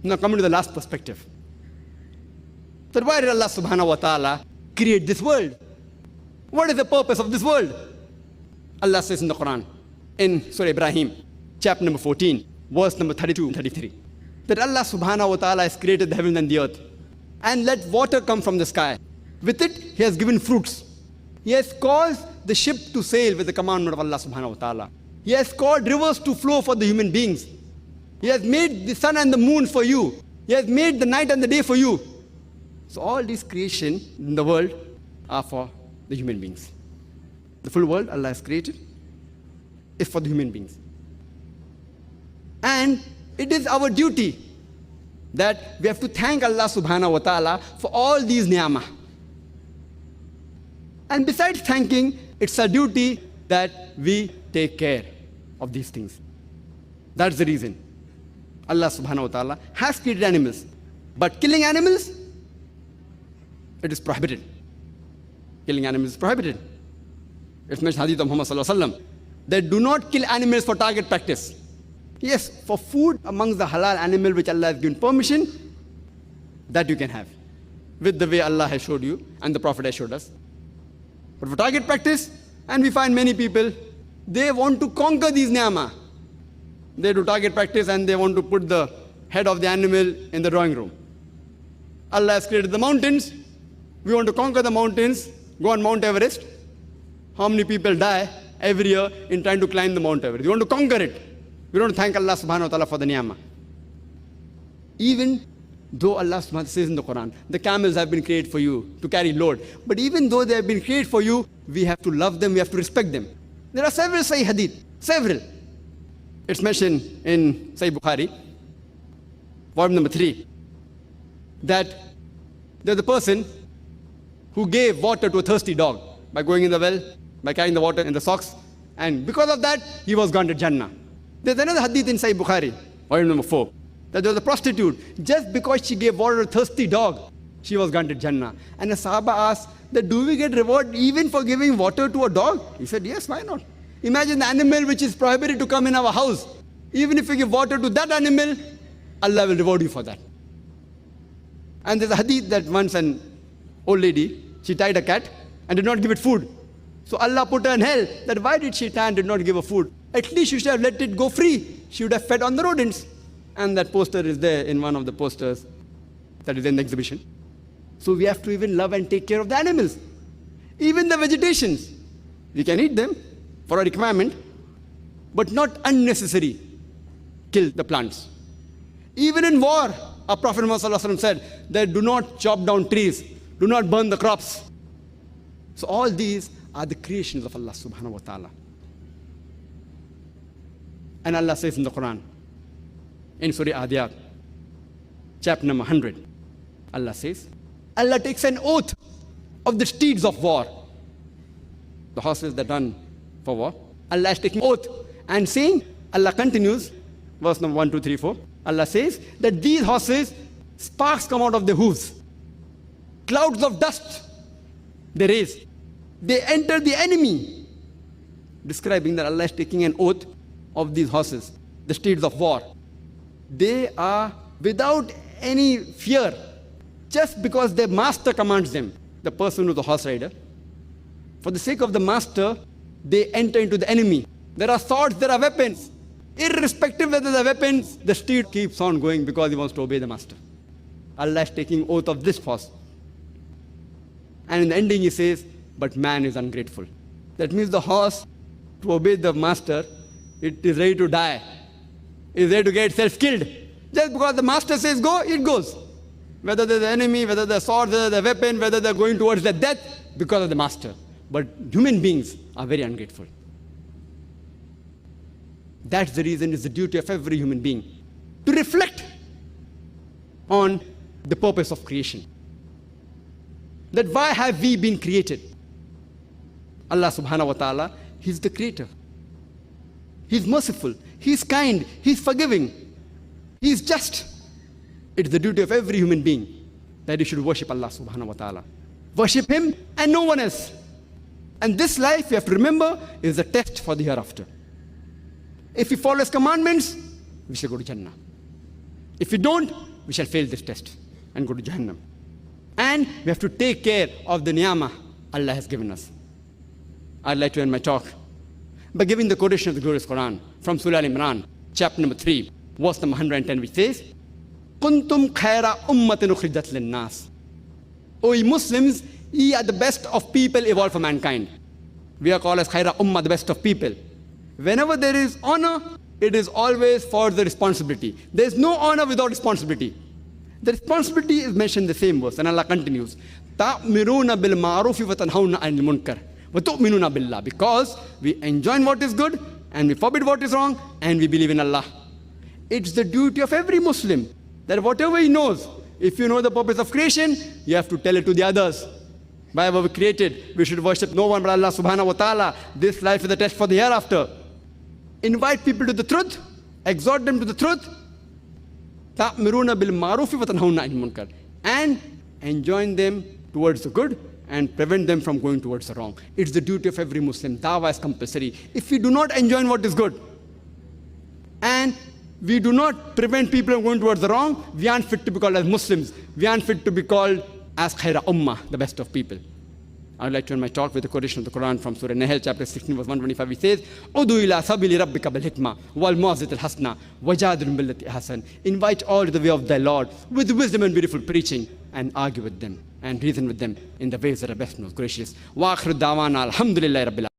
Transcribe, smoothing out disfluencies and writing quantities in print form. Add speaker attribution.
Speaker 1: Now coming to the last perspective. That why did Allah subhanahu wa ta'ala create this world? What is the purpose of this world? Allah says in the Quran, in Surah Ibrahim, chapter number 14, verse number 32 and 33, that Allah subhanahu wa ta'ala has created the heaven and the earth and let water come from the sky. With it, He has given fruits. He has caused the ship to sail with the commandment of Allah subhanahu wa ta'ala. He has caused rivers to flow for the human beings. He has made the sun and the moon for you. He has made the night and the day for you. So all these creation in the world are for the human beings. The full world Allah has created is for the human beings. And it is our duty that we have to thank Allah subhanahu wa ta'ala for all these ni'amah. And besides thanking, it's our duty that we take care of these things. That's the reason Allah subhanahu wa ta'ala has created animals. But killing animals, it is prohibited. Killing animals is prohibited. It's mentioned in Hadith of Muhammad sallallahu alaihi wasallam that do not kill animals for target practice. Yes, for food amongst the halal animal which Allah has given permission, that you can have, with the way Allah has showed you and the Prophet has showed us. But for target practice, and we find many people, they want to conquer these ni'amah. They do target practice and they want to put the head of the animal in the drawing room. Allah has created the mountains. We want to conquer the mountains, go on Mount Everest. How many people die every year in trying to climb the Mount Everest? We want to conquer it. We don't thank Allah subhanahu wa ta'ala for the ni'amah. Even though Allah subhanahu wa ta'ala says in the Quran, the camels have been created for you to carry load. But even though they have been created for you, we have to love them, we have to respect them. There are several Sahih Hadith, several. It's mentioned in Sahih Bukhari, volume number 3, that there's a person who gave water to a thirsty dog by going in the well, by carrying the water in the socks, and because of that, he was granted Jannah. There's another hadith in Sahih Bukhari, volume number 4, that there was a prostitute, just because she gave water to a thirsty dog, she was granted Jannah. And the Sahaba asked, that do we get reward even for giving water to a dog? He said, yes, why not? Imagine the animal which is prohibited to come in our house. Even if you give water to that animal, Allah will reward you for that. And there's a hadith that once an old lady, she tied a cat and did not give it food. So Allah put her in hell, that why did she tie and did not give her food? At least you should have let it go free. She would have fed on the rodents. And that poster is there in one of the posters that is in the exhibition. So we have to even love and take care of the animals. Even the vegetations. We can eat them for a requirement, but not unnecessary. Kill the plants. Even in war, our Prophet Muhammad said that do not chop down trees, do not burn the crops. So all these are the creations of Allah subhanahu wa ta'ala. And Allah says in the Quran, in Surah Adiyat, chapter number 100, Allah says, Allah takes an oath of the steeds of war. The horses that run for war. Allah is taking oath and saying, Allah continues, verse number 1, 2, 3, 4. Allah says that these horses, sparks come out of their hooves. Clouds of dust they raise. They enter the enemy. Describing that Allah is taking an oath of these horses, the steeds of war. They are without any fear, just because their master commands them, the person who's the horse rider. For the sake of the master, they enter into the enemy. There are swords, there are weapons. Irrespective whether the weapons, the steed keeps on going because he wants to obey the master. Allah is taking oath of this horse. And in the ending he says, but man is ungrateful. That means the horse, to obey the master, it is ready to die. It is ready to get itself killed. Just because the master says go, it goes. Whether there's an enemy, whether there's sword, whether there's a weapon, whether they're going towards their death, because of the master. But human beings are very ungrateful. That's the reason it's the duty of every human being to reflect on the purpose of creation. That why have we been created? Allah subhanahu wa ta'ala, He's the creator. He's merciful. He's kind. He's forgiving. He's just. It's the duty of every human being that he should worship Allah subhanahu wa ta'ala. Worship Him and no one else. And this life, you have to remember, is a test for the hereafter. If we follow His commandments, we shall go to Jannah. If we don't, we shall fail this test and go to Jahannam. And we have to take care of the ni'mah Allah has given us. I'd like to end my talk by giving the quotation of the glorious Quran from Surah Al-Imran, chapter number 3, verse number 110, which says, Kuntum khaira ummatin ukhrijat lin-nas. O ye Muslims, ye are the best of people evolved for mankind. We are called as khaira ummah, the best of people. Whenever there is honor, it is always for the responsibility. There is no honor without responsibility. The responsibility is mentioned in the same verse, and Allah continues, Ta'miruna bil ma'rufi wa tanhauna 'anil munkar wa tu'minuna billah. Because we enjoin what is good, and we forbid what is wrong, and we believe in Allah. It's the duty of every Muslim that whatever he knows, if you know the purpose of creation, you have to tell it to the others. By what we created, we should worship no one but Allah Subhanahu wa Ta'ala. This life is a test for the hereafter. Invite people to the truth, exhort them to the truth, ta'miruna bil ma'rufi wa tanhauna 'anil munkar, and enjoin them towards the good and prevent them from going towards the wrong. It's the duty of every Muslim. Dawah is compulsory. If we do not enjoin what is good, and we do not prevent people from going towards the wrong, we aren't fit to be called as Muslims. We aren't fit to be called as khaira ummah, the best of people. I would like to end my talk with a quotation of the Quran from Surah Nahl, chapter 16, verse 125, which says, Udu ila sabili rabbika bil hikmah wal mawzat al hasna wajadil billati ahsan. Invite all to the way of thy Lord with wisdom and beautiful preaching, and argue with them and reason with them in the ways that are best and most gracious. Wa akhiru da'wana alhamdulillahi rabbil alamin.